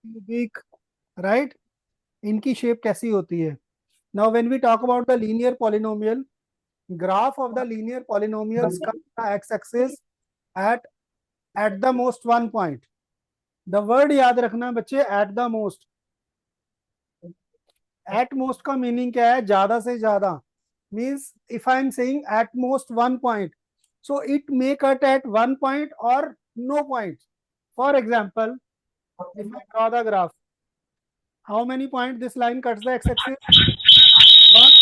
Cubic, right, इनकी shape कैसी होती है. Now when we talk about the linear polynomial, graph of the linear polynomials का X axis at at the most one point. The word याद रखना बच्चे, at the most. At most का meaning क्या है? ज्यादा से ज्यादा. Means if I am saying at most one point, so it may cut at one point or no point. For example, if I draw the graph, how many point this line cuts the x-axis? One.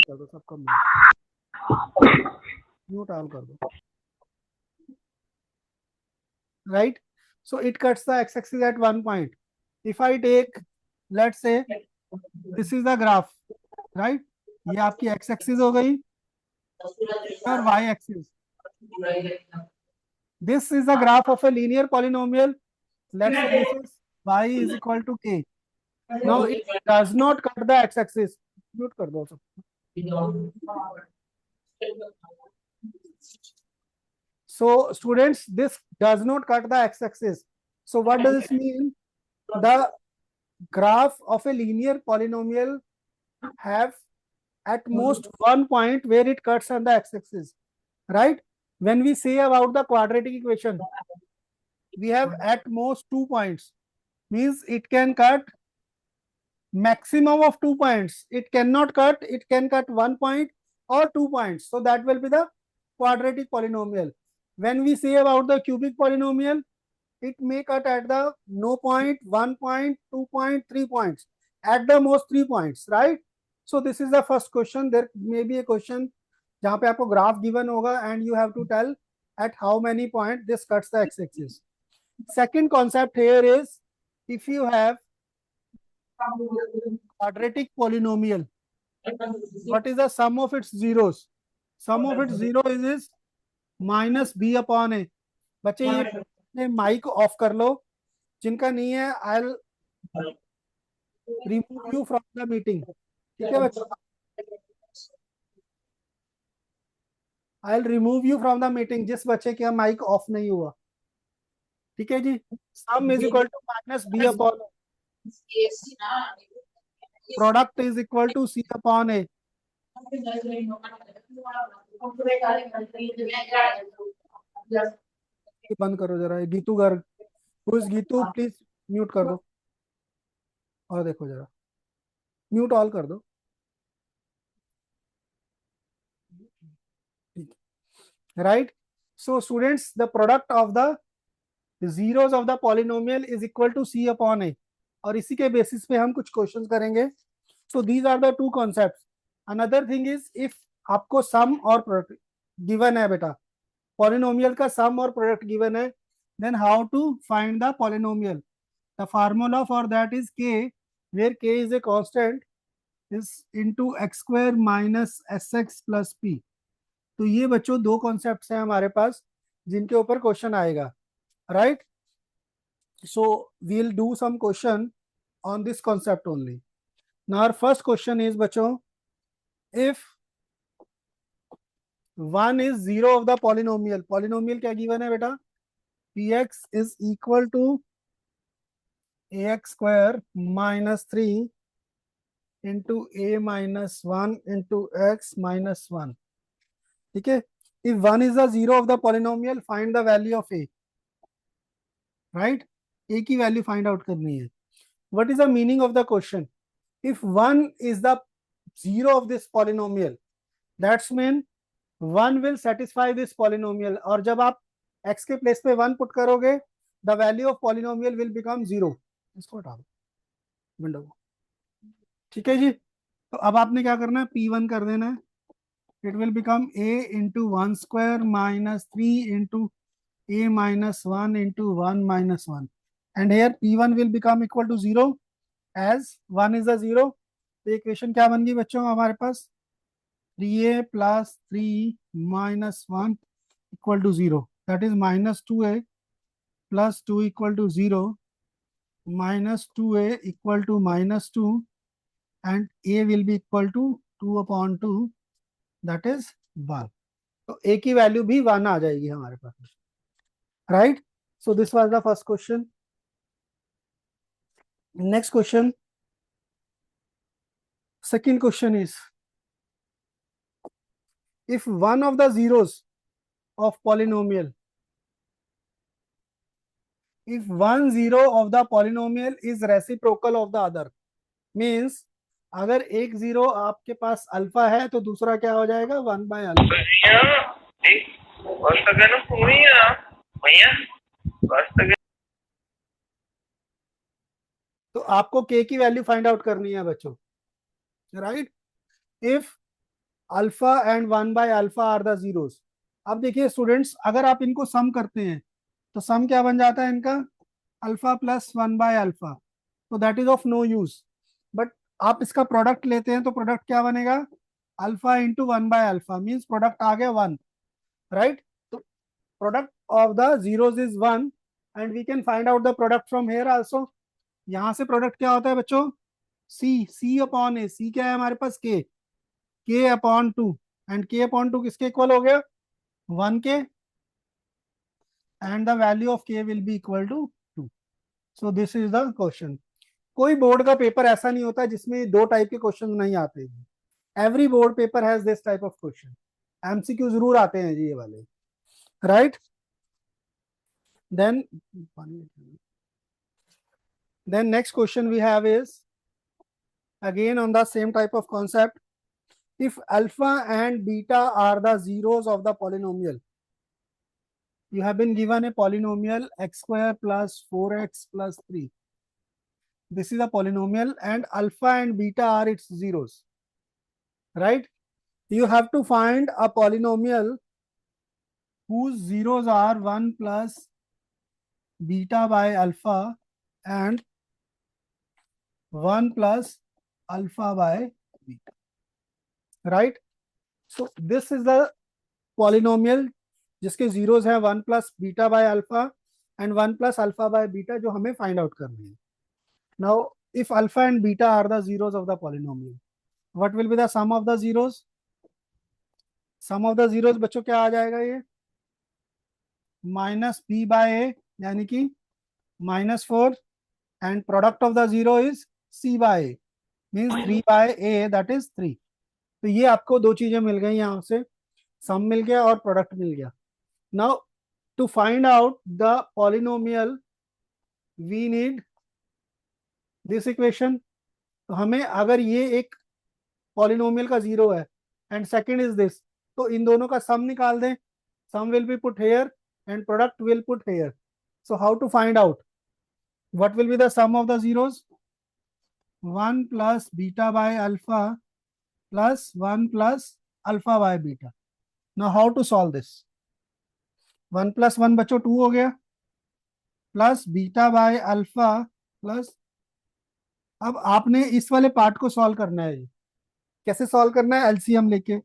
कर दो सबका mute on कर दो. Right? So it cuts the x-axis at one point. If I take, let's say, this is the graph, right? ये आपकी x-axis हो गई और y-axis. This is the graph of a linear polynomial. Let's say this is y is equal to k. Now it does not cut the x-axis. Mute कर दो सब. So students, this does not cut the x-axis. So what does this mean? The graph of a linear polynomial have at most one point where it cuts on the x-axis, right? When we say about the quadratic equation, we have at most 2 points, means it can cut maximum of 2 points. It cannot cut, it can cut 1 point or 2 points. So that will be the quadratic polynomial. When we say about the cubic polynomial, it may cut at the no point, 1 point, 2 point, 3 points, at the most 3 points, right? So this is the first question. There may be a question जहाँ पे आपको graph given होगा and you have to tell at how many point this cuts the x-axis. Second concept here is, if you have quadratic polynomial, what is the sum of its zeros? Sum of its zero is minus b upon a. बच्चे ये mic off कर लो, जिनका नहीं है I will remove you from the meeting. ठीक है बच्चे, I will remove you from the meeting जिस बच्चे का माइक ऑफ नहीं हुआ. ठीक है जी. Sum is equal to minus B upon, product is equal to C upon A. बंद करो जरा. Geetu Garg, who's Geetu, please mute कर दो. और देखो जरा, म्यूट ऑल कर दो. Right. So students, the product of the zeros of the polynomial is equal to c upon a. और इसी के बेसिस पे हम कुछ क्वेश्चंस करेंगे. So these are the two concepts. Another thing is, if आपको सम और प्रोडक्ट गिवन है बेटा, पॉलिनोमियल का सम और प्रोडक्ट गिवन है, then how to find the polynomial. The formula for that is k, where k is a constant, is into x square minus sx plus p. तो ये बच्चों दो concepts हैं हमारे पास जिनके ऊपर क्वेश्चन आएगा, right? So we'll do some question on this concept only. Now our first question is बच्चों, if one is zero of the polynomial, polynomial क्या given है बेटा? px is equal to ax square minus 3 into a minus 1 into x minus 1. ठीक है. If one is the zero of the polynomial, find the value of a. Right? a की value find out करनी है. What is the meaning of the question? If 1 is the zero of this polynomial, that's mean 1 will satisfy this polynomial. और जब आप x के place पे 1 put करोगे, the value of polynomial will become 0. इसको हटा दो विंडो को. ठीक है जी. तो अब आपने क्या करना है, p1 कर देना है. It will become a into 1 square minus 3 into a minus 1 into 1 minus 1. And here p1 will become equal to 0 as 1 is a 0. तो इक्वेशन क्या बन गई बच्चों हमारे पास, 3a plus 3 minus 1 equal to 0. That is minus 2a plus 2 equal to 0, minus 2a equal to minus 2, and a will be equal to 2 upon 2, that is 1. तो ए की value भी 1 आ जाएगी हमारे पास, right? So this was the first question. Next question, second question is, if one of the zeros of polynomial, if one zero of the polynomial is reciprocal of the other, means अगर एक zero आपके पास alpha है तो दूसरा क्या हो जाएगा, 1/अल्फा. तो आपको के की वैल्यू फाइंड आउट करनी है बच्चों, राइट? इफ अल्फा एंड 1/अल्फा आर द जीरोस. अब देखिए स्टूडेंट्स, अगर आप इनको सम करते हैं तो सम क्या बन जाता है इनका, अल्फा प्लस 1/अल्फा. तो that is of no use. But आप इसका प्रोडक्ट लेते हैं तो प्रोडक्ट क्या बनेगा, अल्फा इंटू 1/अल्फा, मीन्स प्रोडक्ट आ गया 1, राइट? तो product of the zeros is 1 and we can find out the product from here also. यहाँ से प्रोडक्ट क्या होता है बच्चों, सी अपॉन ए. सी क्या है हमारे पास, के अपॉन 2. एंड के अपॉन 2 किसके इक्वल हो गया, 1 K. And the value of K will be equal to 2. So this is the question. कोई बोर्ड का पेपर ऐसा नहीं होता जिसमें दो टाइप के क्वेश्चन नहीं आते. Every board paper has this type of question. MCQ जरूर आते हैं जी ये वाले, right? Then next question we have is again on the same type of concept. If alpha and beta are the zeros of the polynomial, you have been given a polynomial x square plus 4x plus 3. This is a polynomial and alpha and beta are its zeros, right? You have to find a polynomial whose zeros are 1 plus beta by alpha and 1 plus alpha by beta, right? So this is the polynomial जिसके zeros है 1 plus beta by alpha and 1 plus alpha by beta, जो हमें find out करनी है. Now if alpha and beta are the zeros of the polynomial, what will be the sum of the zeros. Sum of the zeros बच्चों क्या आ जाएगा, ये minus B bye ए, यानी कि -4. And product of the zero is C by A, means 3/a, that is 3. तो ये आपको दो चीजें मिल गई यहाँ से, सम मिल गया और प्रोडक्ट मिल गया. Now to find out the polynomial we need this equation. तो हमें अगर ये एक पॉलिनोमियल का जीरो है एंड सेकंड इज दिस, तो इन दोनों का सम निकाल दें. Sum will be put here and product will put here. So how to find out what will be the sum of the zeros, 1 plus beta by alpha plus 1 plus alpha by beta. Now how to solve this. 1 plus 1 बच्चों 2 हो गया, plus beta by alpha plus. अब आपने इस वाले part को solve करना है. कैसे सॉल्व करना है, एलसीएम लेके.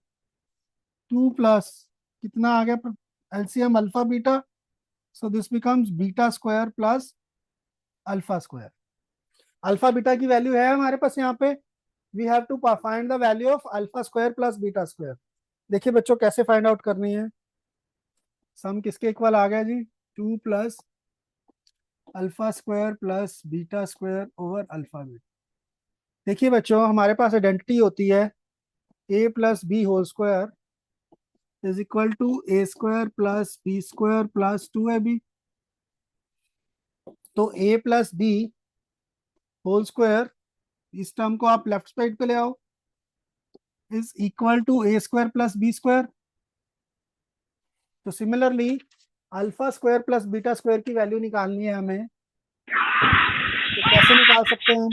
2 प्लस कितना आ गया, LCM alpha beta. So this becomes beta square plus alpha square. Alpha beta की वैल्यू है हमारे पास यहाँ पे. We have to find the value of alpha square plus beta square. देखिए बच्चों कैसे फाइंड आउट करनी है. सम किसके इक्वल आ गया जी, 2 plus alpha square plus beta square over alpha beta. देखिए बच्चों हमारे पास आइडेंटिटी होती है a plus B whole square is equal to A square plus B square plus 2ab. तो a plus B whole square, इस टर्म को आप लेफ्ट साइड पे ले आओ, is equal to A square plus B square. तो similarly alpha square plus beta square की value निकालनी है हमें. तो कैसे निकाल सकते हैं हम.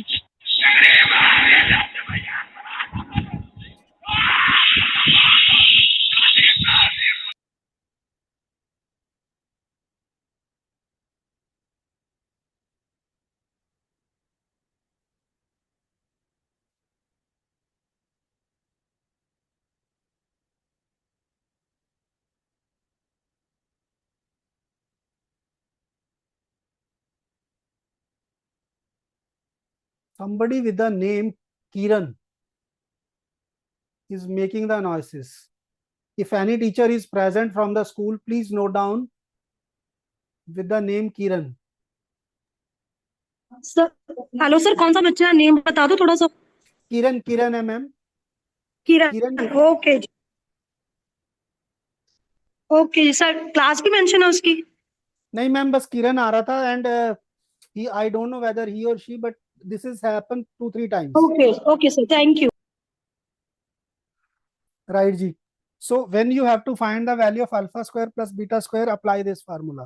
Somebody with the name Kiran is making the noises. If any teacher is present from the school, please note down with the name Kiran. Sir hello sir, कौन सा बच्चा, नेम बता दो थोड़ा सा। किरण, किरण है मैम, किरण, किरण। ओके जी, ओके जी सर। क्लास भी मेंशन है उसकी? नहीं मैम, बस किरण आ रहा था and he, I don't know whether he और she, but this is happen 2-3 times. Okay okay sir, thank you. Right ji. So when you have to find the value of alpha square plus beta square, apply this formula.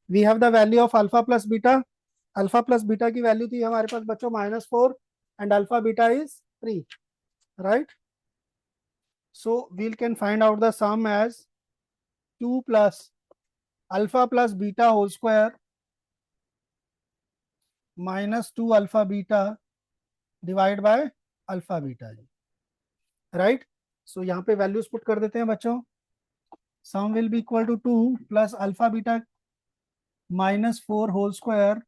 We have the value of alpha plus beta. Alpha plus beta की value थी हमारे पास बच्चों -4 and alpha beta is 3, right? So we can find out the sum as 2 plus alpha plus beta whole square minus 2 alpha beta divided by alpha beta, right? So यहाँ पे values put कर देते हैं बच्चों. Sum will be equal to 2 plus alpha beta -4 whole square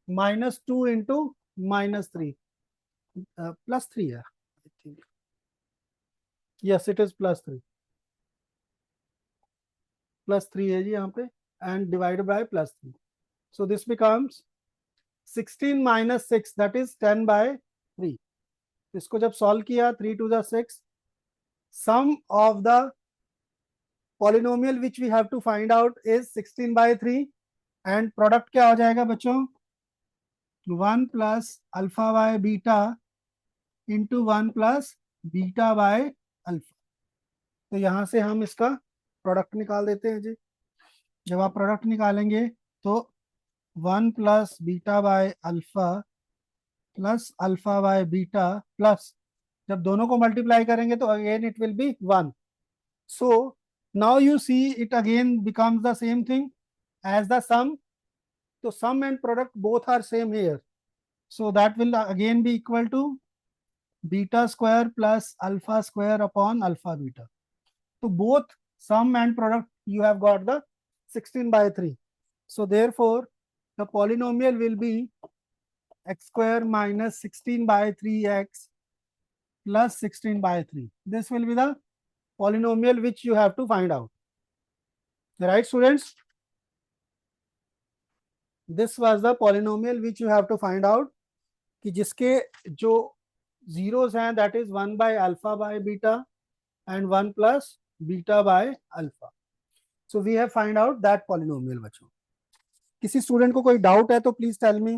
minus 2 into -3, +3 है, I think. Yes, it is +3. +3 है जी यहाँ पे, and divided by +3. So this becomes 16 minus 6, that is 10/3. इसको जब सॉल्व किया 3 to the 6, sum of the polynomial which we have to find out is 16/3 and product क्या हो जाएगा बच्चों? 1 plus alpha by beta into 1 plus beta by alpha. तो यहां से हम इसका प्रोडक्ट निकाल देते हैं जी. जब आप प्रोडक्ट निकालेंगे तो 1 plus beta by alpha plus alpha by beta plus, जब दोनों को मल्टीप्लाई करेंगे तो again it will be 1. So now you see it again becomes the same thing as the sum. तो sum and product both are same here, so that will again be equal to beta square plus alpha square upon alpha beta. तो both sum and product you have got the 16/3. So therefore the polynomial will be x square minus 16/3x plus 16/3. This will be the polynomial which you have to find out. Right students? This was the polynomial which you have to find out कि जिसके जो zeros हैं, that is 1 by alpha by beta and 1 plus beta by alpha. So we have find out that polynomial बच्चों. किसी student को कोई doubt है तो please tell me,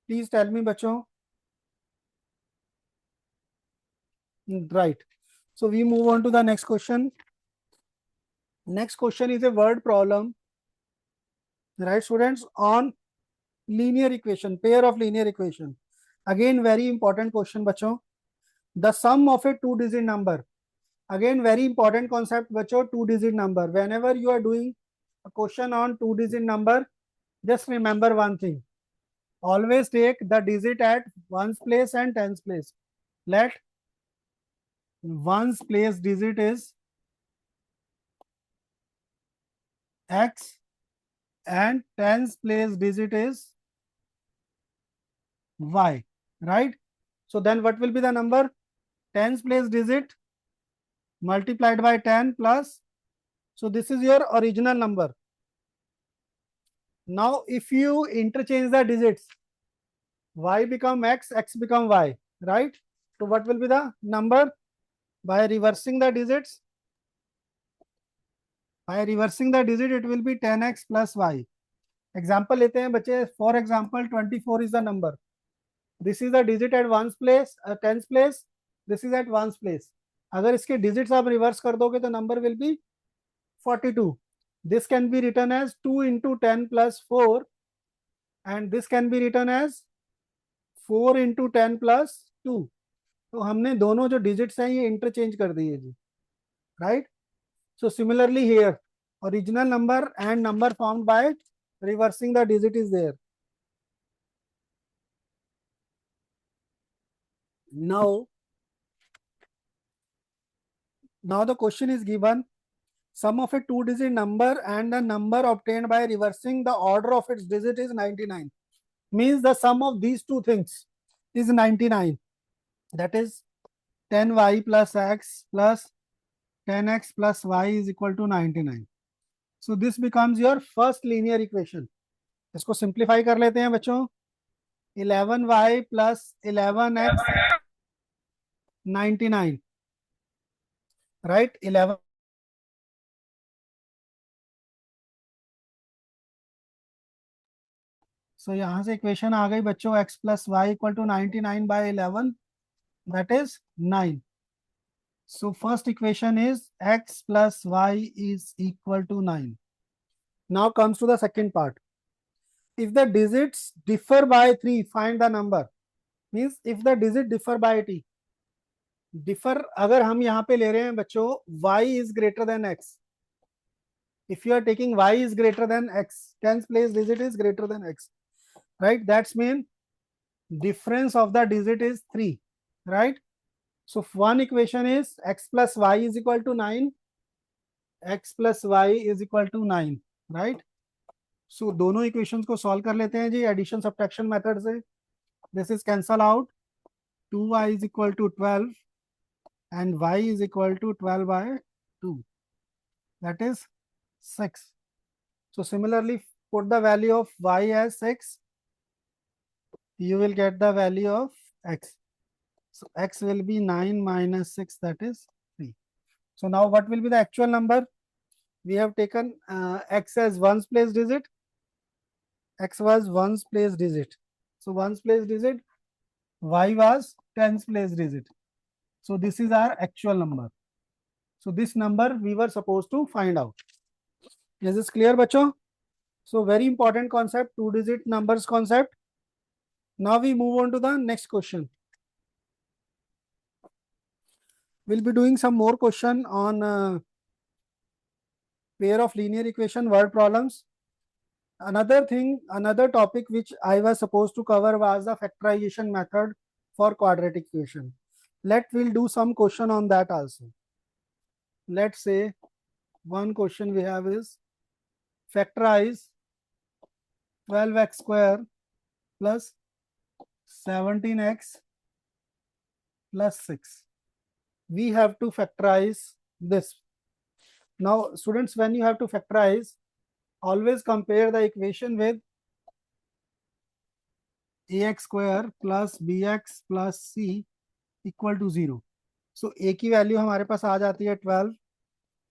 please tell me बच्चों. Right. So we move on to the next question. Next question is a word problem, right students, on linear equation, pair of linear equation. Again very important question बच्चों. The sum of a 2-digit number. Again very important concept बच्चों, 2-digit number. Whenever you are doing a question on 2-digit number, just remember one thing. Always take the digit at ones place and tens place. Let ones place digit is x and tens place digit is y, right? So then what will be the number? Tens place digit multiplied by 10 plus, so this is your original number. Now if you interchange the digits, y become x, x become y, right? So what will be the number? By reversing the digits, it will be 10x plus y. Example लेते हैं बच्चे. For example 24 is the number. This is the digit at ones place, tens place. This is at ones place. अगर इसके digits आप reverse कर दोगे तो number will be 42. This can be written as 2 into 10 plus 4 and this can be written as 4 into 10 plus 2. तो हमने दोनों जो digits हैं ये interchange कर दिए जी, right? So similarly here, original number and number formed by reversing the digit is there. Now the question is given, sum of a 2-digit number and the number obtained by reversing the order of its digit is 99. Means the sum of these two things is 99. That is 10y plus x plus 10x plus y is equal to 99. So this becomes your first linear equation. इसको simplify कर लेते हैं बच्चों. 11y plus 11x 99, right? 11. So यहाँ से equation आ गई बच्चों, x plus y equal to 99 by 11, that is 9. So first equation is x plus y is equal to 9. Now comes to the second part. If the digits differ by 3, find the number. Means if the digit differ by t. Differ अगर हम यहाँ पे ले रहे हैं बच्चों, y is greater than x. If you are taking y is greater than x, tens place digit is greater than x, right? That's mean difference of the digit is 3, right? So one equation is x plus y is equal to 9. x plus y is equal to 9, right? So दोनों equations को solve कर लेते हैं जी addition subtraction method से. This is cancel out. 2y is equal to 12 and y is equal to 12 by 2, that is 6. So similarly, put the value of y as 6, you will get the value of x. So x will be 9 minus 6, that is 3. So now what will be the actual number? We have taken x as ones place digit. X was ones place digit. So ones place digit, y was tens place digit. So this is our actual number. So this number we were supposed to find out. Is this clear, bachcho? So very important concept, two digit numbers concept. Now we move on to the next question. We'll be doing some more question on pair of linear equation word problems. Another thing, another topic which I was supposed to cover was the factorization method for quadratic equation. We'll do some question on that also. Let's say one question we have is factorize 12x square plus 17x plus 6. We have to factorize this. Now students, when you have to factorize, always compare the equation with ax square plus bx plus c equal to 0. So a की value हमारे पास आ जाती है 12,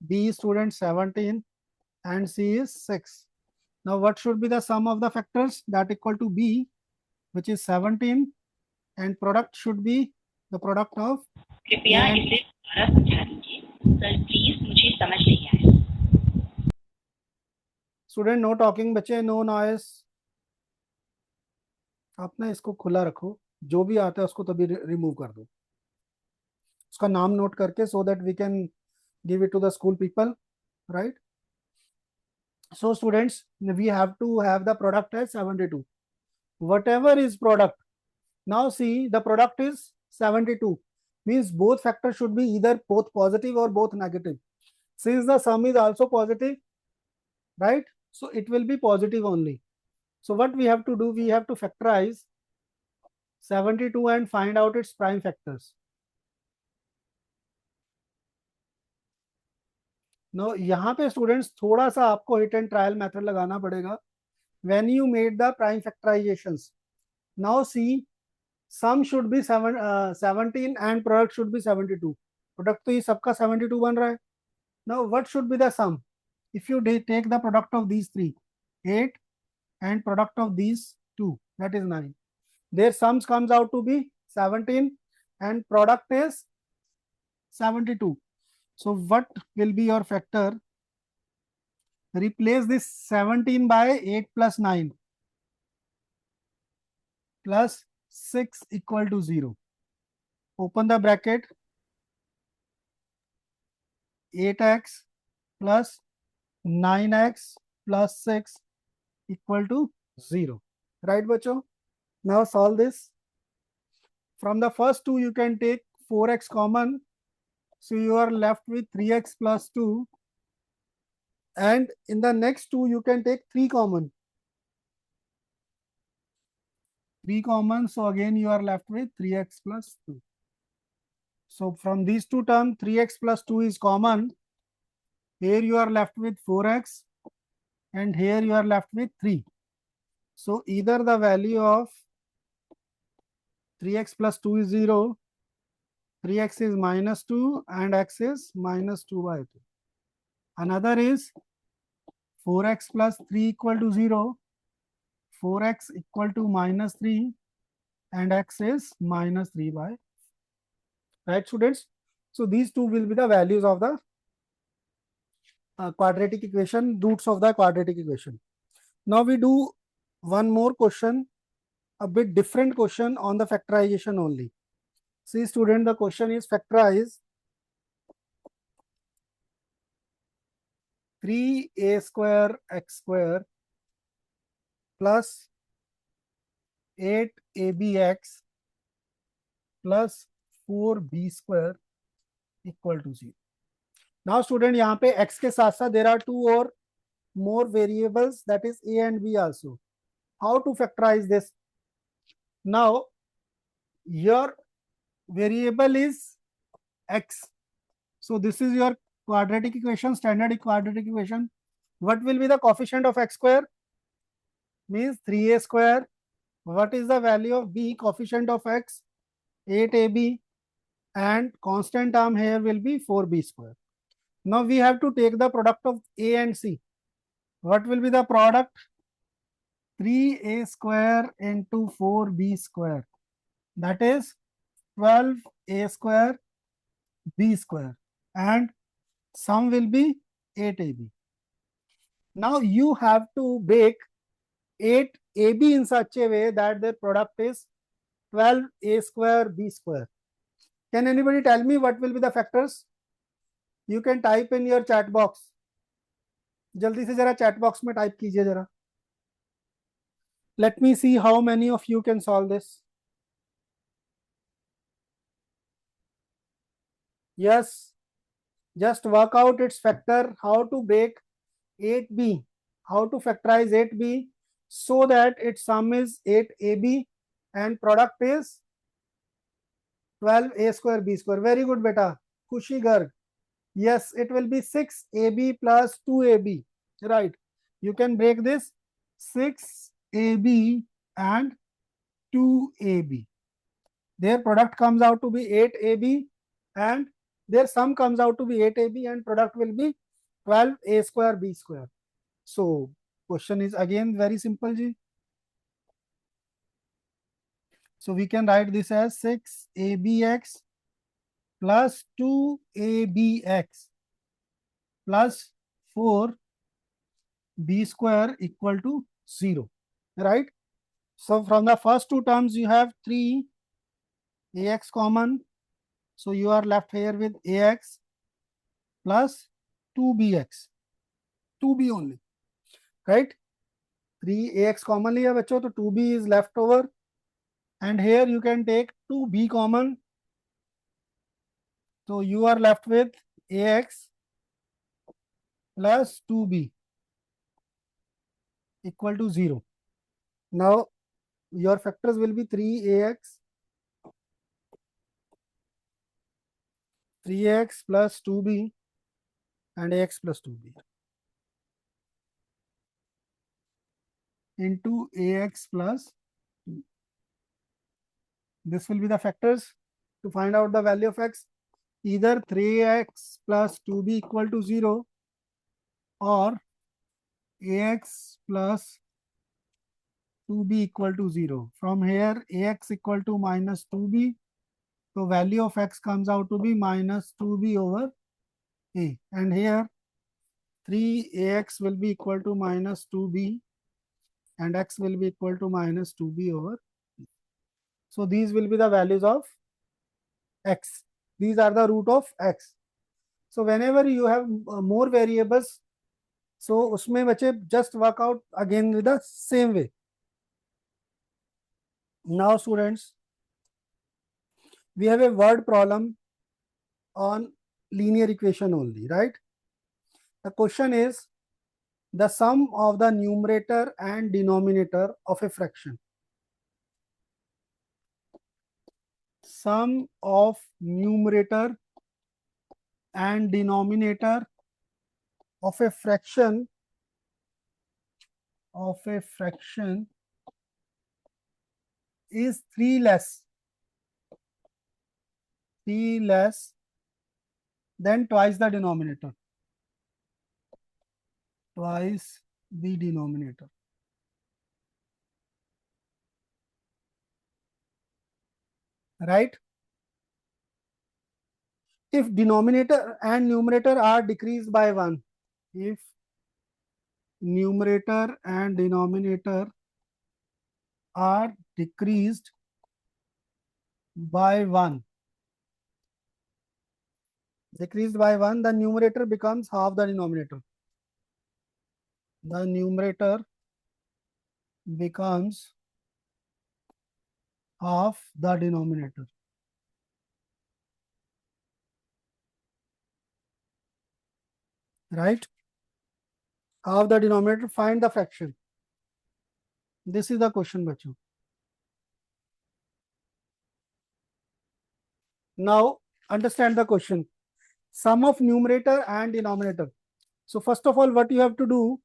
b student 17 and c is 6. Now what should be the sum of the factors? That equal to b, which is 17, and product should be the product of कृपया इसे दोबारा समझा दीजिए sir, please मुझे समझ नहीं आया. स्टूडेंट नो टॉकिंग बच्चे, नो नॉइस. आप ना इसको खुला रखो, जो भी आता है उसको तभी रिमूव कर दो, उसका नाम नोट करके, so that we can give it to the school people, right? So students, we have to have the product as 72. Whatever is product, now see the product is 72, means both factors should be either both positive or both negative. Since the sum is also positive, right? So it will be positive only. So what we have to do, we have to factorize 72 and find out its prime factors. Now यहाँ पे students थोड़ा सा आपको hit and trial method लगाना पड़ेगा. When you made the prime factorizations, now see sum should be 17 and product should be 72. Product तो ये सबका 72 बन रहा है. Now what should be the sum? If you take the product of these three, 8, and product of these two, that is 9. Their sums comes out to be 17 and product is 72. So what will be your factor? Replace this 17 by 8 plus 9 plus 6 equal to 0. Open the bracket. 8x plus 9x plus 6 equal to 0. Right, bacho? Now solve this. From the first two, you can take 4x common. So you are left with 3x plus 2. And in the next two, you can take 3 common. 3 common. So again, you are left with 3x plus 2. So from these two terms, 3x plus 2 is common. Here you are left with 4x and here you are left with 3. So either the value of 3x plus 2 is 0, 3x is minus 2 and x is minus 2 by 2. Another is 4x plus 3 equal to 0, 4x equal to minus 3 and x is minus 3 by, right students? So these two will be the values of the quadratic equation, roots of the quadratic equation. Now we do one more question, a bit different question on the factorization only. See student, the question is factorize 3a square x square plus 8abx plus 4b square equal to 0. Now student, यहाँ पे x के साथ साथ there are two or more variables, that is a and b also. How to factorize this? Now your variable is x. So this is your quadratic equation, standard quadratic equation. What will be the coefficient of x square? Means 3a square. What is the value of b? Coefficient of x, 8ab, and constant term here will be 4b square. Now we have to take the product of a and c. What will be the product? 3a square into 4b square. That is 12a square b square, and sum will be 8ab. Now you have to break 8ab in such a way that their product is 12a square b square. Can anybody tell me what will be the factors? You can type in your chat box. जल्दी से जरा chat box में type कीजिए जरा. Let me see how many of you can solve this. Yes, just work out its factor, how to break 8b, how to factorize 8b so that its sum is 8ab and product is 12a square b square. Very good beta, Khushi Garg. Yes, it will be 6ab plus 2ab, right? You can break this 6ab and 2ab. Their product comes out to be 8ab and their sum comes out to be 8ab and product will be 12a square b square. So question is again very simple ji. So we can write this as 6abx plus 2abx plus 4b square equal to 0, right? So from the first two terms you have 3ax common. So you are left here with ax plus 2bx, 2b only, right? 3ax common liya bachcho, so 2b is left over. And here you can take 2b common. So you are left with ax plus 2b equal to 0. Now your factors will be 3ax plus 2b and ax plus 2b into ax plus 2. This will be the factors to find out the value of x. Either 3x plus 2b equal to 0 or ax plus 2b equal to 0. From here ax equal to minus 2b. So value of x comes out to be minus 2b over a. And here 3ax will be equal to minus 2b and x will be equal to minus 2b over b. So these will be the values of x. These are the root of x. So whenever you have more variables, so usme bache just work out again with the same way. Now students, we have a word problem on linear equation only, right? The question is the sum of the numerator and denominator of a fraction. sum of numerator and denominator of a fraction is 3 less than twice the denominator. Twice the denominator. Right? If denominator and numerator are decreased by 1, if numerator and denominator are decreased by 1, the numerator becomes half the denominator. The numerator becomes half the denominator. Right? Half the denominator, find the fraction. This is the question, bachcho. Now understand the question. Sum of numerator and denominator. So first of all, what you have to do,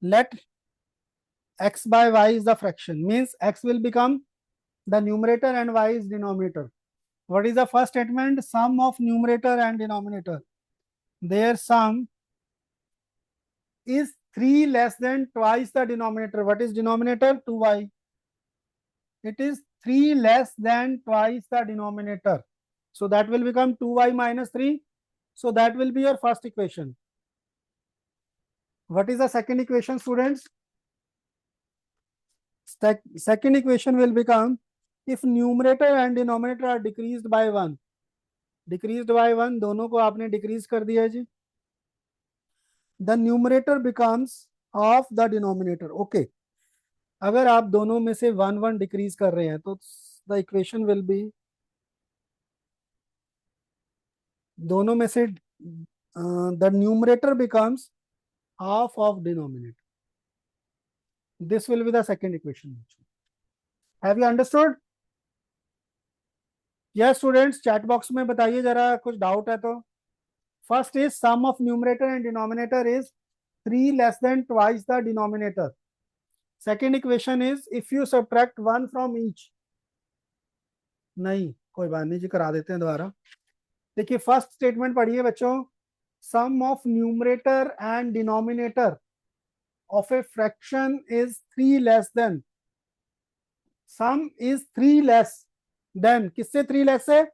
let x by y is the fraction, means x will become the numerator and y is denominator. What is the first statement? Sum of numerator and denominator. Their sum is 3 less than twice the denominator. What is denominator? 2y. It is 3 less than twice the denominator. So that will become 2y minus 3. So that will be your first equation. What is the second equation, students? Second equation will become, if numerator and denominator are decreased by 1, दोनों को आपने decrease कर दिया जी, the numerator becomes half the denominator. Okay, अगर आप दोनों में से 1 decrease कर रहे हैं तो the equation will be, दोनों में से the numerator becomes half of denominator. This will be the second equation. Have you understood? Yes, students, chat box में बताइए जरा कुछ doubt है तो. First is sum of numerator and denominator is 3 less than twice the denominator. Second equation is if you subtract 1 from each. नहीं, कोई बात नहीं जी, करा देते हैं दोबारा. देखिए फर्स्ट स्टेटमेंट पढ़िए बच्चों. Sum of numerator and denominator of a fraction is 3 less than. Sum is 3 less than. किससे 3 less है?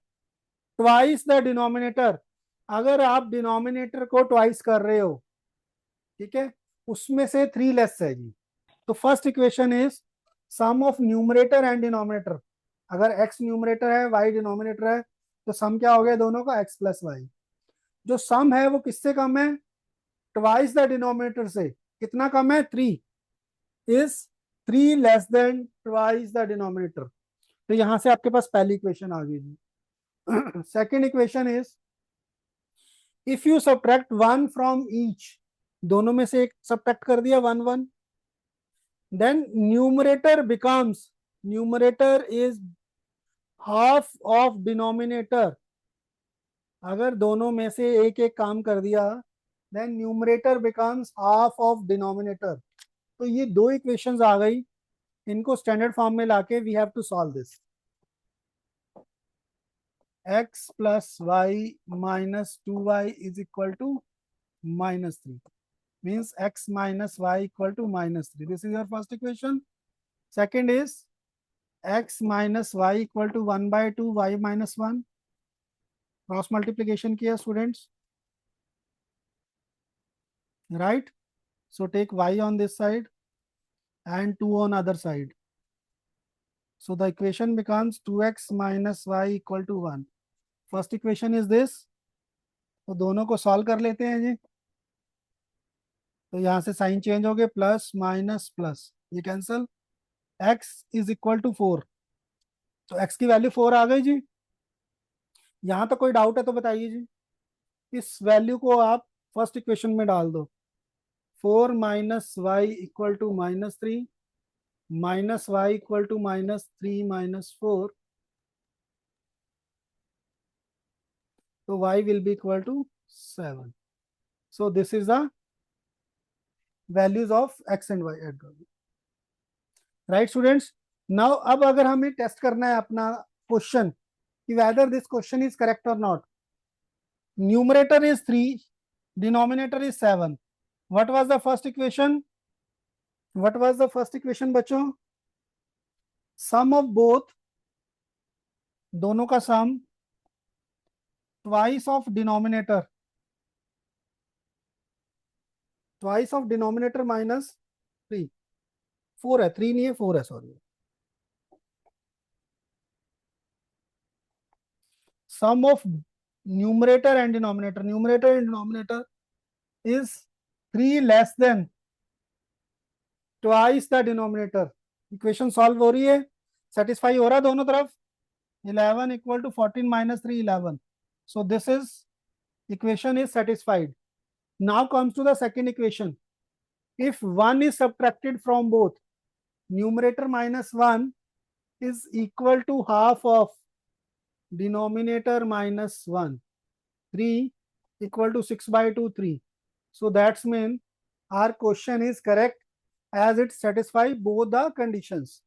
Twice the denominator. अगर आप डिनोमिनेटर को ट्वाइस कर रहे हो, ठीक है, उसमें से 3 लेस है जी. तो first equation is sum of numerator and denominator. अगर x न्यूमरेटर है, y डिनोमिनेटर है, तो सम क्या हो गया दोनों का? x plus y. जो सम है वो किससे कम है? ट्वाइस द डिनोमिनेटर से. कितना कम है? 3. Is 3 less than twice the denominator. तो यहां से आपके पास पहली इक्वेशन आ गई जी. Second equation is if you subtract 1 from each, दोनों में से एक सब्ट्रैक्ट कर दिया 1 1, then numerator becomes, numerator is half of denominator. अगर दोनों में से एक एक काम कर दिया, then numerator becomes half of denominator. तो ये दो इक्वेशंस आ गई. इनको स्टैंडर्ड फॉर्म में लाके we have to solve this. x plus y minus 2y is equal to minus 3. Means x minus y equal to minus 3. This is your first equation. Second is x minus y equal to 1 by 2 y minus 1. Cross multiplication किया students. Right? So take y on this side and 2 on other side. So the equation becomes 2x minus y equal to 1. First equation is this. तो दोनों को solve कर लेते हैं जी. तो यहां से साइन चेंज हो गए, प्लस माइनस प्लस, ये cancel. x is equal to 4. तो x की वैल्यू 4 आ गई जी. यहां तक कोई डाउट है तो बताइए जी. इस वैल्यू को आप फर्स्ट इक्वेशन में डाल दो. 4 minus y equal to minus 3 minus y equal to minus 3 minus 4 तो y will be equal to 7. So this is the values of x and y at the right students. Now अब अगर हमें test करना है अपना question कि whether this question is correct or not. Numerator is 3, denominator is 7. What was the first equation? What was the first equation बच्चों? Sum of both, दोनों का sum twice of denominator minus 3. 4 है, 3 नहीं है, 4 है, sorry. Sum of numerator and denominator is 3 less than twice the denominator. Equation solve हो रही है, satisfy हो रहा है दोनों तरफ. 11 equal to 14 minus 3, 11. So this is equation is satisfied. Now comes to the second equation. If 1 is subtracted from both, numerator minus 1 is equal to half of denominator minus 1. 3 equal to 6 by 2, 3. So that's mean our question is correct as it satisfies both the conditions.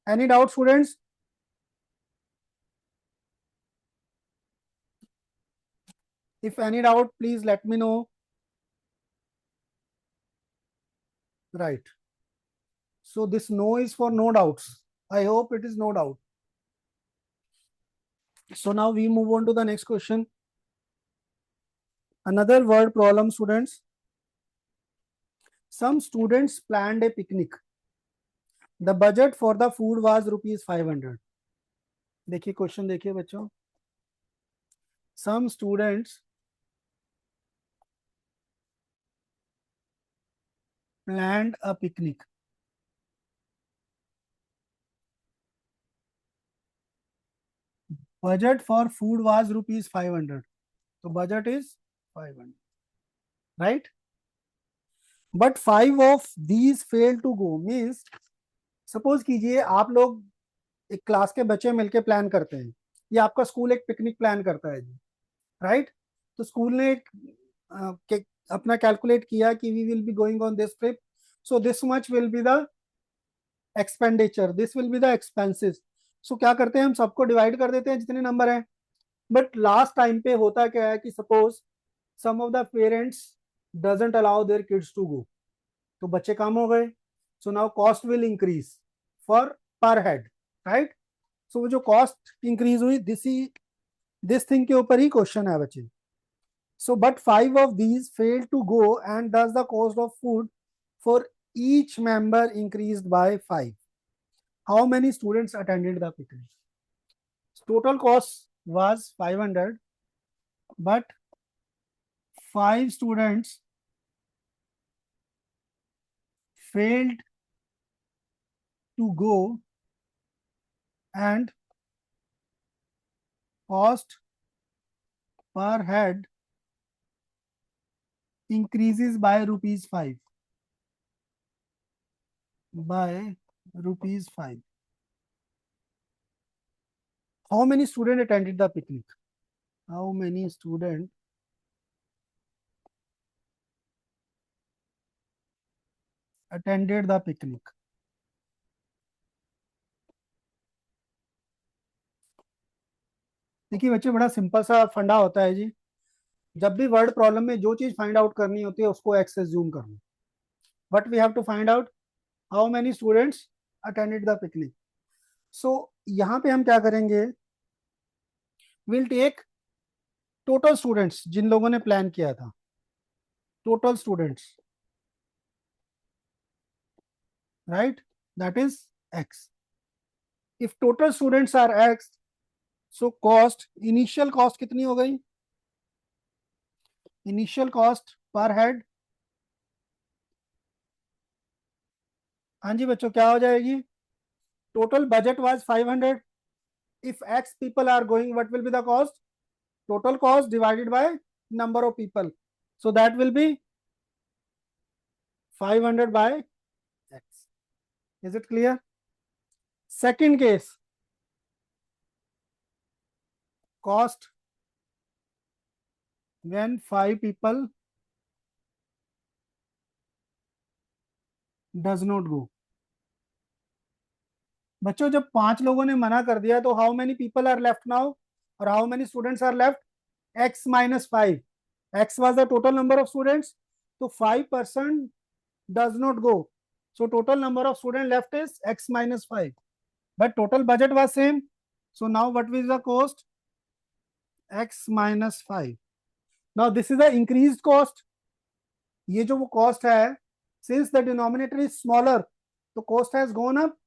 Any doubt, students? If any doubt, please let me know. Right. So this no is for no doubts. I hope it is no doubt. So now we move on to the next question. Another word problem, students. Some students planned a picnic. The budget for the food was rupees 500. देखिए question देखिए बच्चों. Some students planned a picnic. Budget for food was rupees 500. So budget is 500, right? But 5 of these failed to go. Means suppose कीजिए आप लोग एक class के बच्चे मिलके प्लान करते हैं, या आपका स्कूल एक पिकनिक प्लान करता है जी, राइट? तो स्कूल ने अपना कैलकुलेट किया कि we will be going on this trip, so this much will be the expenditure, this will be the expenses. So क्या करते हैं हम, सबको डिवाइड कर देते हैं जितने नंबर हैं. बट लास्ट टाइम पे होता क्या है कि suppose some of the parents doesn't allow their kids to go, तो बच्चे कम हो गए. So now cost will increase for per head, right? So वो जो कॉस्ट इंक्रीज हुई, दिस थिंग के ऊपर ही क्वेश्चन है बच्चे. So but 5 of these failed to go and thus the cost of food for each member increased by 5. How many students attended the picnic? Total cost was 500, but 5 students failed to go and cost per head increases by rupees 5. By rupees 5. How many students attended the picnic? How many students attended the picnic? देखिए बच्चे, बड़ा simple सा फंडा होता है जी. जब भी word problem में जो चीज फाइंड आउट करनी होती है उसको एक्स से जूम करना. But we have to find out how many students attended the picnic. So यहाँ पे हम क्या करेंगे, विल टेक टोटल स्टूडेंट्स जिन लोगों ने प्लान किया था, total students, right? That is x. If total students are x, so cost, initial cost कितनी हो गई? इनिशियल कॉस्ट पर हेड, हाँ जी बच्चों, क्या हो जाएगी? Total budget was 500. If X people are going, what will be the cost? Total cost divided by number of people, so that will be 500 by x. Is it clear? Second case, cost when 5 people does not go. बच्चों जब 5 लोगों ने मना कर दिया तो how many people are left now और how many students are left? x minus 5. X was the total number of students, so 5% does not go, so total number of students left is x minus 5, but total budget was same. So now what is the cost? x minus 5. Now this is the increased cost. ये जो वो cost है, since the denominator is smaller, the cost has gone up.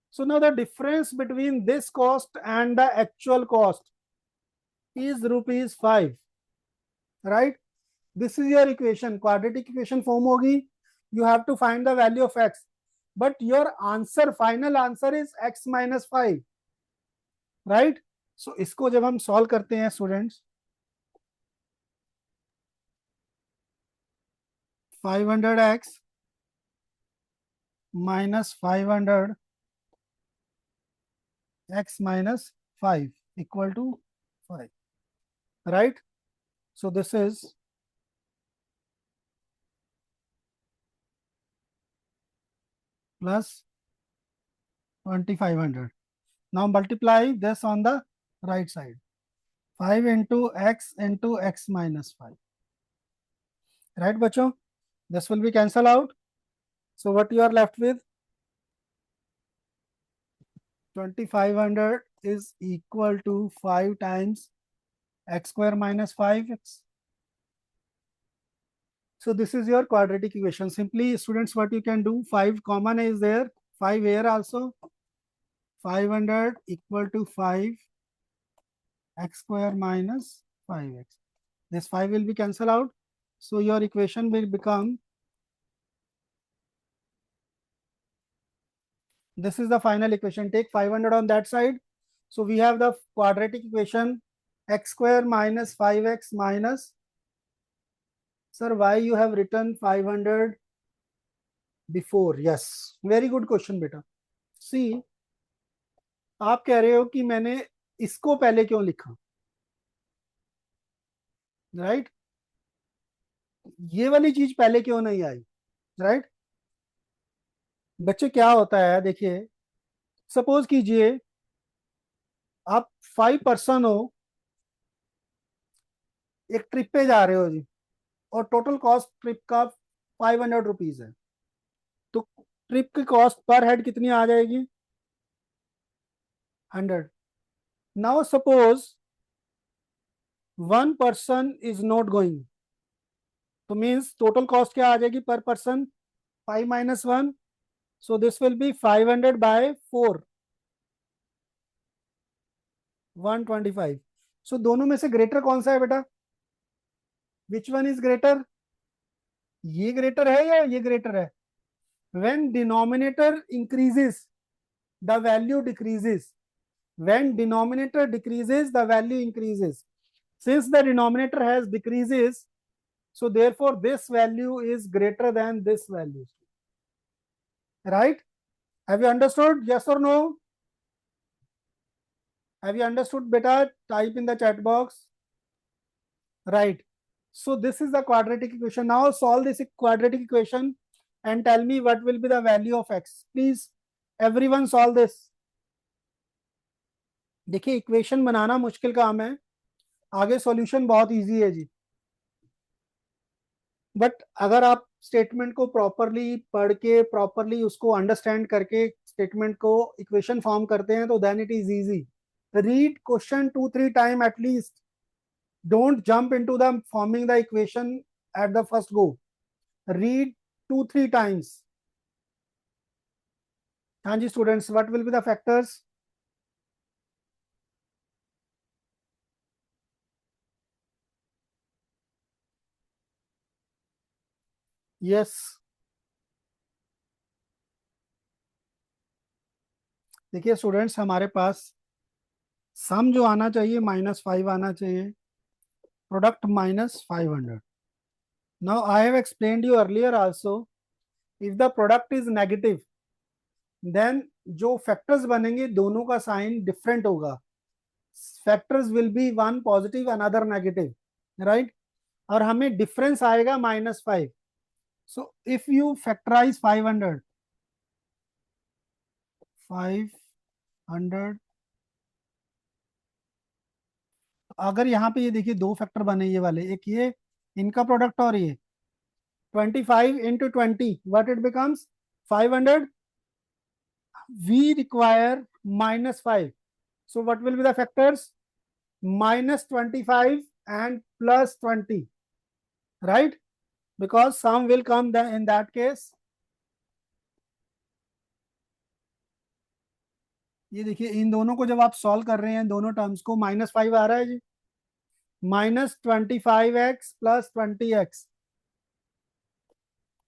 So now the difference between this cost and the actual cost is rupees 5, right? This is your equation, quadratic equation form होगी. You have to find the value of x, but your answer, final answer is x minus 5, right? So इसको जब हम solve करते हैं students, 500x minus 500 x minus 5 equal to 5, right? So this is plus 2500. Now multiply this on the right side. 5 into x minus 5. Right, bachcho? This will be cancelled out. So what you are left with? 2500 is equal to 5 times x square minus 5x. So this is your quadratic equation. Simply, students, what you can do, 5 common is there, 5 here also. 500 equal to 5 x square minus 5x. This 5 will be cancelled out. So your equation will become, this is the final equation. Take 500 on that side. So we have the quadratic equation x square minus 5x minus, sir, why you have written 500 before? Yes, very good question beta. See, आप कह रहे हो कि मैंने इसको पहले क्यों लिखा, राइट? ये वाली चीज पहले क्यों नहीं आई, राइट? बच्चे क्या होता है, देखिए, सपोज कीजिए आप 5 पर्सन हो, एक ट्रिप पे जा रहे हो जी, और टोटल कॉस्ट ट्रिप का 500 रुपीज है, तो ट्रिप की कॉस्ट पर हेड कितनी आ जाएगी? 100. Now suppose 1 person is not going, तो मीन्स टोटल कॉस्ट क्या आ जाएगी पर person? 5 minus 1. So this will be 500 by 4, 125. So दोनों में से ग्रेटर कौन सा है बेटा? Which one is greater? ये ग्रेटर है या ये ग्रेटर है? When denominator increases, the value decreases. When denominator decreases, the value increases. Since the denominator has decreases, so therefore this value is greater than this value. Right? Have you understood? Yes or no? Have you understood beta? Type in the chat box. Right. So this is the quadratic equation. Now solve this quadratic equation and tell me what will be the value of x. Please, everyone solve this. देखिए, equation बनाना मुश्किल काम है, आगे solution बहुत easy है जी. But अगर आप statement को प्रॉपरली पढ़ के, प्रॉपरली उसको अंडरस्टैंड करके स्टेटमेंट को इक्वेशन फॉर्म करते हैं तो then it is easy. Read question 2-3 time at least. Don't jump into the forming the equation at the first go. Read 2-3 times. हाँ जी students, what will be the factors? Yes. देखिए students, हमारे पास sum जो आना चाहिए -5 आना चाहिए, product -500. Now I have explained you earlier also, if the product is negative then जो फैक्टर्स बनेंगे दोनों का साइन डिफरेंट होगा. Factors will be one positive another negative, right? और हमें डिफरेंस आएगा -5. सो इफ यू फैक्टराइज 500, अगर यहाँ पे ये देखिए दो फैक्टर बने ये वाले, एक ये इनका प्रोडक्ट और ये 25 into 20, what it becomes 500. We require -5. So what will be the factors? -25 and +20, right? Because sum will come in that case. ये देखिए इन दोनों को जब आप सॉल्व कर रहे हैं दोनों टर्म्स को, -5 आ रहा है जी, -25x + 20x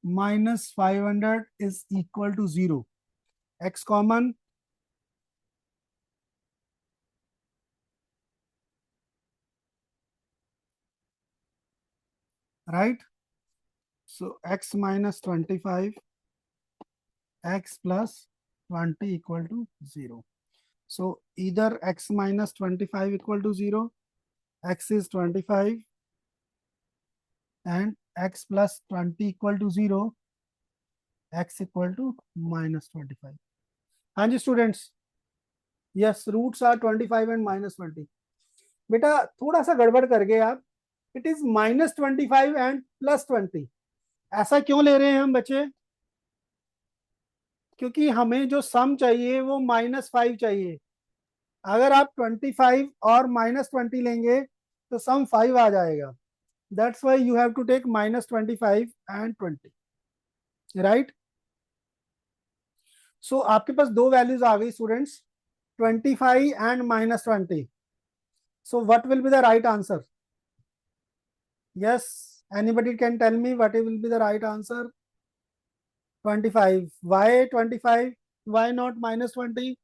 -500 is equal to 0. X common, right? So x minus 25, x plus 20 equal to 0. So either x minus 25 equal to 0, x is 25, and x plus 20 equal to 0, x equal to -25. हाँ जी students, yes roots are 25 and -20. बेटा थोड़ा सा गड़बड़ कर गए आप, it is -25 and +20. ऐसा क्यों ले रहे हैं हम बच्चे? क्योंकि हमें जो सम चाहिए वो -5 चाहिए. अगर आप 25 और -20 लेंगे तो सम 5 आ जाएगा. That's why you have to take -25 and 20, right? So आपके पास दो वैल्यूज आ गई students, 25 and -20. So what will be the right answer? Yes, anybody can tell me what will be the right answer? 25. Why 25? Why not -20?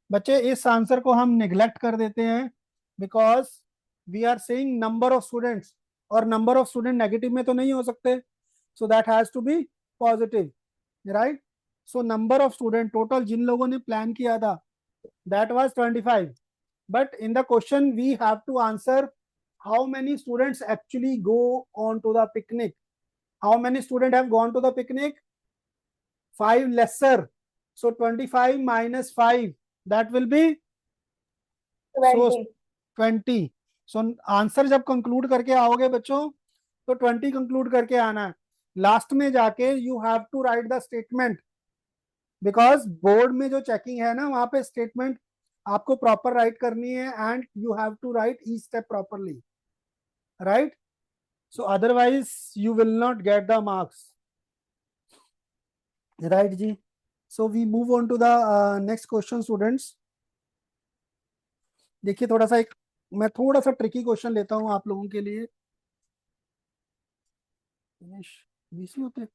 बच्चे इस answer को हम neglect कर देते हैं because we are saying number of students, और number of student negative में तो नहीं हो सकते. So that has to be positive, right? So number of student total जिन लोगों ने प्लान किया था that was 25. But in the question we have to answer how many students actually go on to the picnic. How many student have gone to the picnic? 5 lesser. So 25 minus 5, that will be 20. 20. So answer जब conclude करके आओगे बच्चों तो 20 conclude करके आना है. Last में जाके you have to write the statement, because board में जो चेकिंग है ना वहां पे स्टेटमेंट आपको प्रॉपर राइट करनी है and you have to write each step properly, right? So otherwise you will not get the marks, right जी? So we move on to the next question students. देखिए थोड़ा सा एक मैं थोड़ा सा ट्रिकी क्वेश्चन लेता हूं आप लोगों के लिए. बीसी होते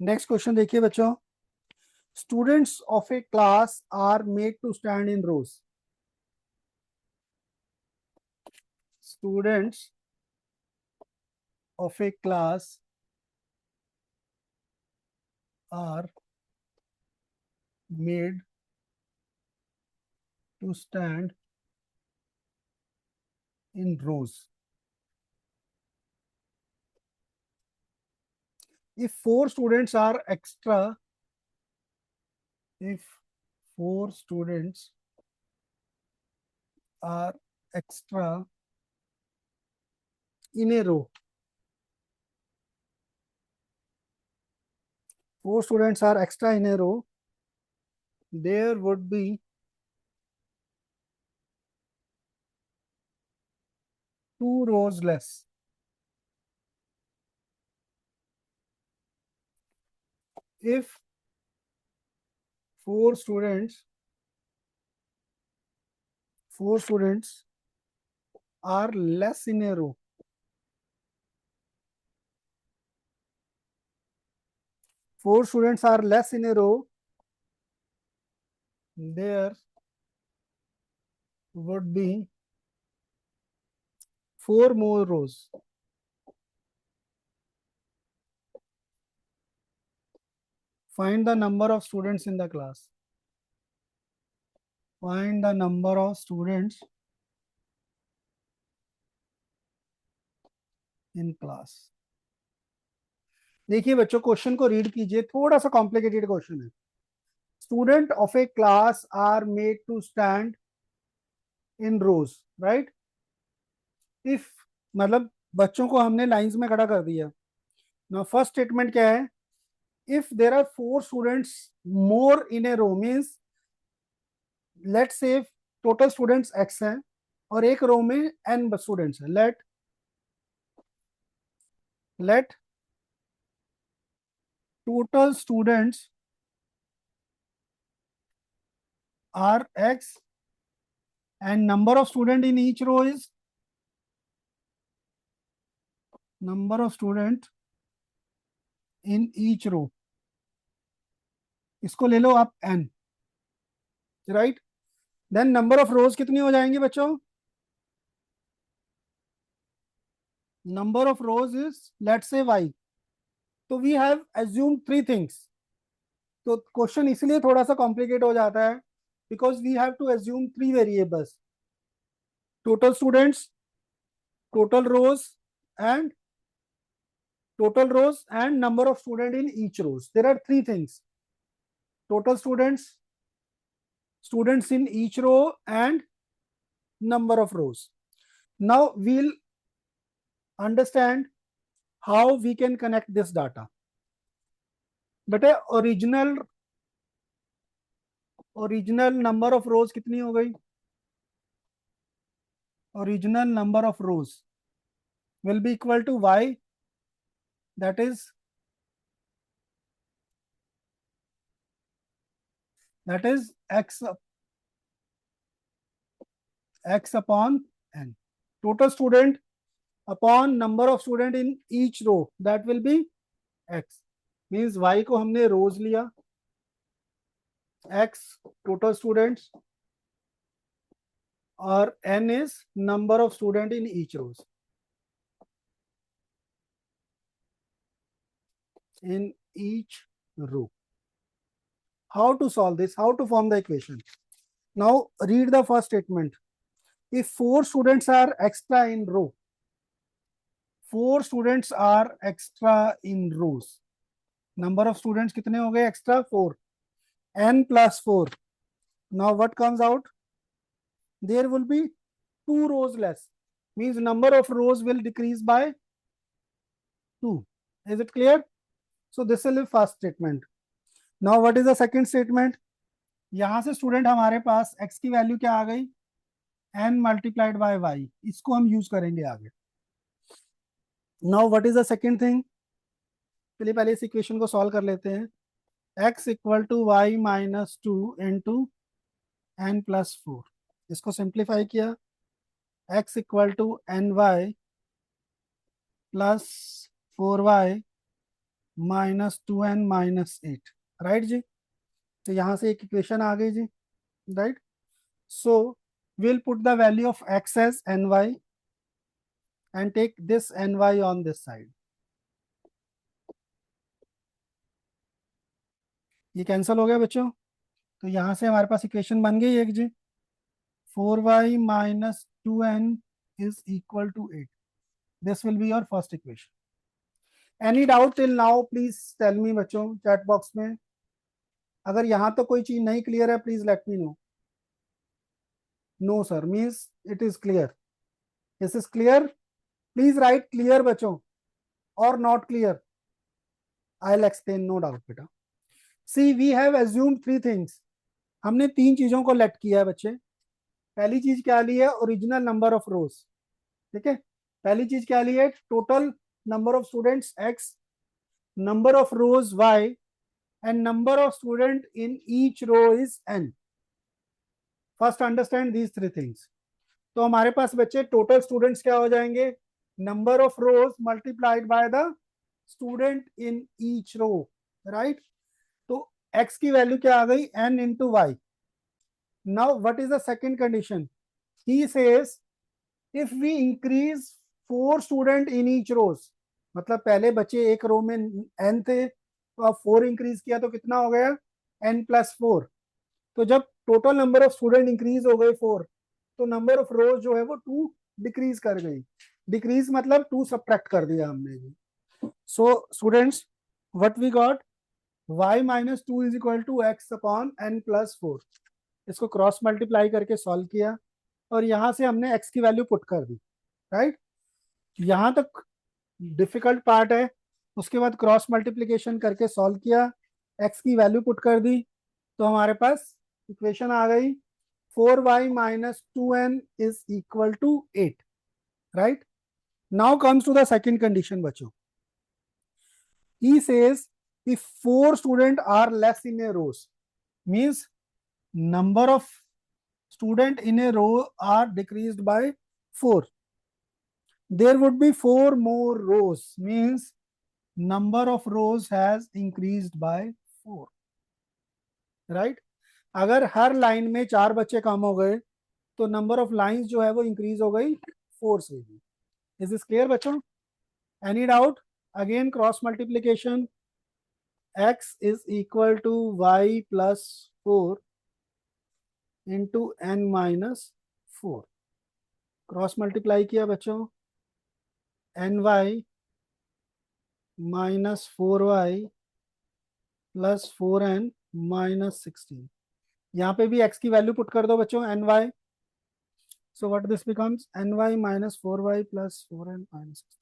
नेक्स्ट क्वेश्चन देखिए बच्चों. Students of a class are made to stand in rows. Students of a class are made to stand in rows. If four students are extra, if four students are extra in a row, four students are extra in a row, there would be two rows less. If four students are less in a row, four students are less in a row, there would be 4 more rows. Find the number of students in the class. Find the number of students in class. देखिए बच्चों, question को read कीजिए, थोड़ा सा complicated question है. Student of a class are made to stand in rows, right. If मतलब बच्चों को हमने लाइंस में खड़ा कर दिया. नाउ फर्स्ट स्टेटमेंट क्या है? If there are 4 students more in a row, means let say total students x हैं और एक रो में n स्टूडेंट्स हैं. Let total students are x and number of student in each row is number of student in each row. इसको ले लो आप n, right. Then number of rows कितनी हो जाएंगी बच्चों? Number of rows is let's say y. तो we have assumed 3 things. तो क्वेश्चन इसलिए थोड़ा सा कॉम्प्लिकेट हो जाता है because we have to assume 3 variables: total students, total rows and number of student in each rows. There are 3 things: total students, students in each row and number of rows. Now we'll understand how we can connect this data. बेटे original number of rows कितनी हो गई? Original number of rose will be equal to y, that is x upon n. Total student upon number of student in each row, that will be x. Means y को हमने rows लिया, x total students और n is number of student in each rows. In each row. How to solve this? How to form the equation? Now read the first statement. If 4 students are extra in row, 4 students are extra in rows. Number of students कितने हो गए extra? 4. n plus 4. Now what comes out? There will be 2 rows less. Means number of rows will decrease by 2. Is it clear? So this is the first statement. Now what is the second statement? यहां से student हमारे पास x की value क्या आ गई? n multiplied by y. इसको हम use करेंगे आगे. Now what is the second thing? चलिए पहले इस इक्वेशन को सॉल्व कर लेते हैं. x equal to y minus 2 into n plus 4. इसको सिंप्लीफाई किया. x equal to ny plus 4y minus 2n minus 8. Right जी. तो यहां से एक इक्वेशन आ गई जी, right. So will put the value of x as ny and take this ny on this side. ये कैंसिल हो गया बच्चों. तो यहां से हमारे पास इक्वेशन बन गई एक जी. 4y minus 2n is equal to 8. This will be your first equation. Any doubt till now? Please tell me बच्चों चैट बॉक्स में. अगर यहां तो कोई चीज नहीं क्लियर है, please let me know. No sir means it is clear. This is clear. Please write clear बच्चों और not clear. I will explain, no doubt बेटा. See we have assumed 3 things. हमने 3 चीजों को लेट किया है बच्चे. पहली चीज क्या ली है? ओरिजिनल नंबर ऑफ रोज. ठीक है. पहली चीज क्या ली है? Total number of students x, number of rows y and number of student in each row is n. First understand these 3 things. तो हमारे पास बच्चे टोटल स्टूडेंट्स क्या हो जाएंगे? Number of rows multiplied by the student in each row, right. तो x की value क्या आ गई? n into y. Now what is the second condition? he says if we increase 4 student in each rows, मतलब पहले बच्चे एक row में n थे तो अब 4 इंक्रीज किया तो कितना हो गया n+4। तो जब total number of student increase हो गए 4 तो नंबर ऑफ रोज जो है वो 2 डिक्रीज कर गई। डिक्रीज मतलब 2 सब्ट्रैक्ट कर दिया हमने जी। So students what we got y - 2 = x/n+4। इसको क्रॉस मल्टीप्लाई करके सॉल्व किया और यहां से हमने x की वैल्यू पुट कर दी, राइट। यहां तक डिफिकल्ट पार्ट है। उसके बाद क्रॉस मल्टीप्लिकेशन करके सॉल्व किया, x की वैल्यू पुट कर दी तो हमारे पास इक्वेशन आ गई 4y - 2n = 8, right. Now comes to the second condition बच्चों। he says if 4 students are less in a rows, means number of student in a row are decreased by 4. There would be 4 more rows, means number of rows has increased by 4, right। अगर हर line में 4 बच्चे कम हो गए तो number of lines जो है वो इंक्रीज हो गई 4 से भी। इज दिस क्लियर बच्चों? Any doubt? Again cross multiplication, x = y + 4 × n - 4। Cross multiply किया बच्चों, ny - 4y + 4n - 16। यहाँ पे भी x की वैल्यू पुट कर दो बच्चों, ny। So what this becomes ny - 4y + 4n - 16।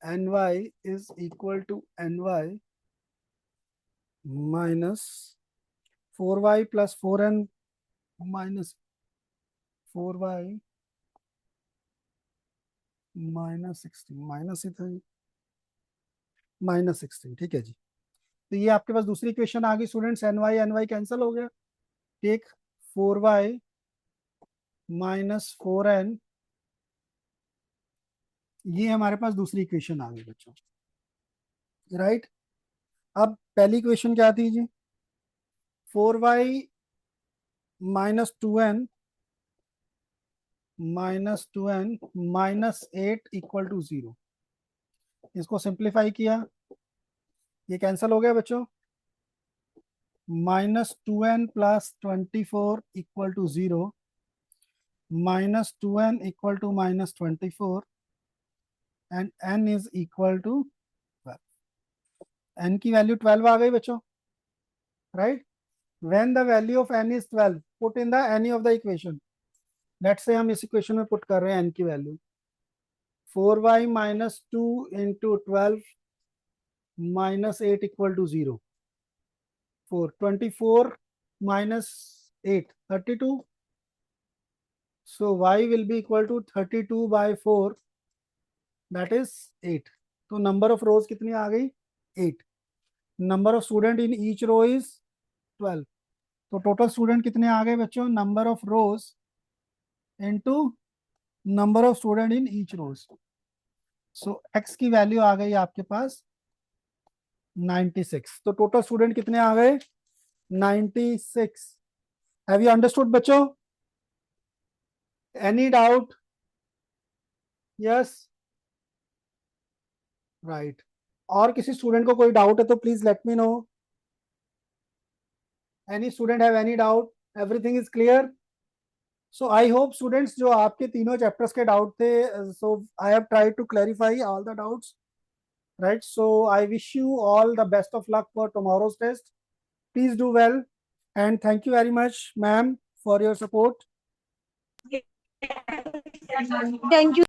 ny is equal to ny minus 4y plus 4n minus 4y minus 16, minus ही था -16, ठीक है जी। तो ये आपके पास दूसरी इक्वेशन आ गई स्टूडेंट्स, ny कैंसिल हो गया। टेक 4y - 4n, ये हमारे पास दूसरी इक्वेशन आ गई बच्चों, राइट। अब पहली इक्वेशन क्या थी जी? 4y - 2n -8 = 0। इसको सिंप्लीफाई किया, ये कैंसिल हो गया बच्चों। -2n + 24 = 0, -2n = -24 and n is equal to 12। n की वैल्यू 12 आ गई बच्चों, right. When the value of n is 12, put in the any of the equation. Let's say हम इस इक्वेशन में पुट कर रहे हैं n की value 4y - 2 × 12 -8 = 0। 24 - 8 32, so y will be equal to 32/4, that is 8। तो नंबर ऑफ रोज कितनी आ गई? 8। Number of student in each row is 12। तो टोटल स्टूडेंट कितने आ गए बच्चों? Number of rows into number of student in each rows. So x की वैल्यू आ गई आपके पास 96। तो टोटल स्टूडेंट कितने आ गए? 96। हैव यू अंडरस्टूड बच्चों? Any doubt? Yes, right. और किसी स्टूडेंट को कोई डाउट है तो please let me know. Any student have any doubt? Everything is clear? So I hope students जो आपके तीनों चैप्टर्स के डाउट थे, so I have tried to clarify all the doubts, right? So I wish you all the best of luck for tomorrow's test. Please do well, and thank you very much, ma'am, for your support. Thank you.